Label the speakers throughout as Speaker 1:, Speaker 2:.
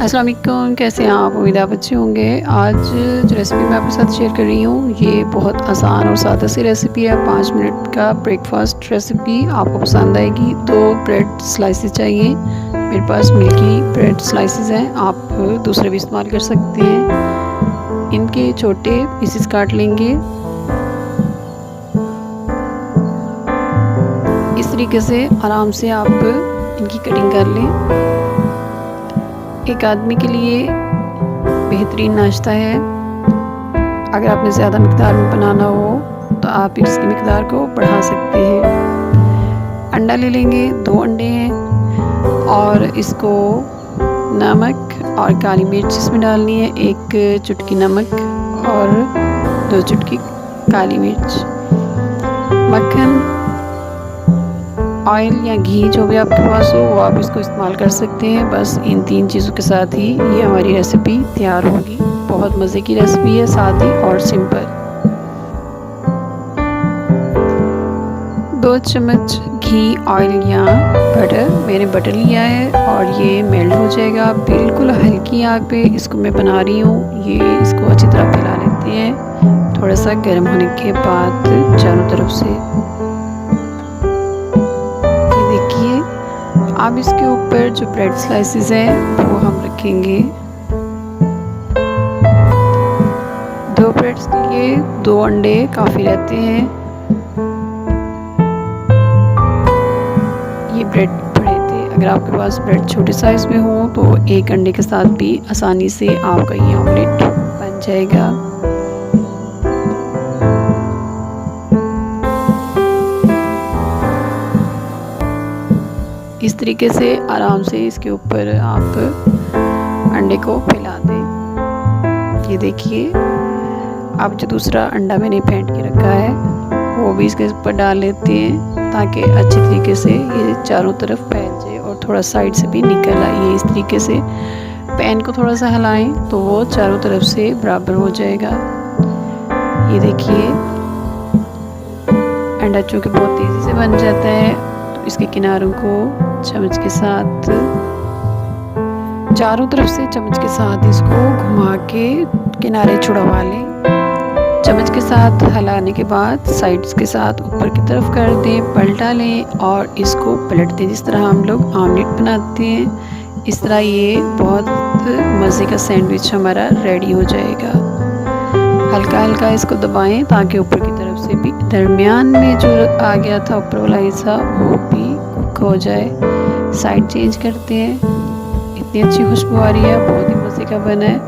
Speaker 1: अस्सलाम वालेकुम, कैसे हैं आप? उम्मीद आप अच्छे होंगे। आज जो रेसिपी मैं आपके साथ शेयर कर रही हूँ ये बहुत आसान और सादा सी रेसिपी है। 5 मिनट का ब्रेकफास्ट रेसिपी आपको पसंद आएगी। 2 ब्रेड स्लाइसेस चाहिए। मेरे पास मिल्की ब्रेड स्लाइसेस हैं, आप दूसरे भी इस्तेमाल कर सकते हैं। इनके छोटे पीसेस काट लेंगे। इस तरीके से आराम से आप इनकी कटिंग कर लें। एक आदमी के लिए बेहतरीन नाश्ता है। अगर आपने ज़्यादा मिक़दार में बनाना हो तो आप इसकी मिक़दार को बढ़ा सकते हैं। अंडा ले लेंगे, 2 अंडे हैं और इसको नमक और काली मिर्च इसमें डालनी है। 1 चुटकी नमक और 2 चुटकी काली मिर्च। मक्खन, ऑयल या घी जो भी आपके पास हो वो आप इसको इस्तेमाल कर सकते हैं। बस इन 3 चीज़ों के साथ ही ये हमारी रेसिपी तैयार होगी। बहुत मज़े की रेसिपी है, सादी और सिंपल। 2 चम्मच घी, ऑयल या बटर, मैंने बटर लिया है और ये मेल्ट हो जाएगा। बिल्कुल हल्की आग पे इसको मैं बना रही हूँ। ये इसको अच्छी तरह फैला लेते हैं। थोड़ा सा गर्म होने के बाद चारों तरफ से अब इसके ऊपर जो ब्रेड स्लाइसेस हैं वो हम रखेंगे। 2 ब्रेड्स के लिए 2 अंडे काफ़ी रहते हैं। ये ब्रेड बड़े थे, अगर आपके पास ब्रेड छोटे साइज़ में हो तो 1 अंडे के साथ भी आसानी से आपका ये ऑमलेट बन जाएगा। इस तरीके से आराम से इसके ऊपर आप अंडे को फैला दें। ये देखिए, अब जो दूसरा अंडा मैंने फेंट के रखा है वो भी इसके ऊपर डाल लेते हैं ताकि अच्छे तरीके से ये चारों तरफ फैल जाए और थोड़ा साइड से भी निकल आए। इस तरीके से पैन को थोड़ा सा हिलाएं तो वो चारों तरफ से बराबर हो जाएगा। ये देखिए, अंडा चूँकि बहुत तेज़ी से बन जाता है तो इसके किनारों को चम्मच के साथ चारों तरफ से चम्मच के साथ इसको घुमा के किनारे छुड़वा लें। चम्मच के साथ हिलाने के बाद साइड्स के साथ ऊपर की तरफ कर दें, पलटा लें और इसको पलट दें जिस तरह हम लोग ऑमलेट बनाते हैं। इस तरह ये बहुत मज़े का सैंडविच हमारा रेडी हो जाएगा। हल्का हल्का इसको दबाएं ताकि ऊपर की तरफ से भी दरमियान में जो आ गया था ऊपर वाला हिस्सा वो भी कुक हो जाए। साइड चेंज करते हैं। इतनी अच्छी खुशबू आ रही है, बहुत ही मज़े का बना है।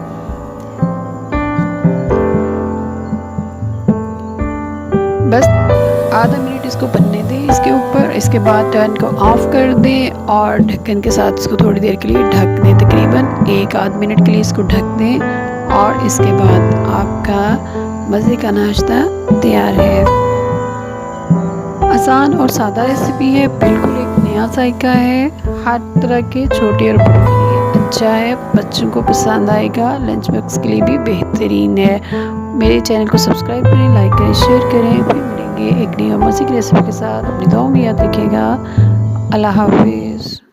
Speaker 1: बस आधा मिनट इसको बनने दें इसके ऊपर। इसके बाद टर्न को ऑफ कर दें और ढक्कन के साथ इसको थोड़ी देर के लिए ढक दें। तकरीबन 1 आध मिनट के लिए इसको ढक दें और इसके बाद आपका मज़े का नाश्ता तैयार है। आसान और सादा रेसिपी है, बिल्कुल एक नया जायका है। हर तरह के छोटे और बड़ों के लिए अच्छा है, बच्चों को पसंद आएगा, लंच बॉक्स के लिए भी बेहतरीन है। मेरे चैनल को सब्सक्राइब करें, लाइक करें, शेयर करें। फिर मिलेंगे एक नई और मज़े की रेसिपी के साथ। अपनी दुआओं में याद रखिएगा। अल्लाह हाफिज़।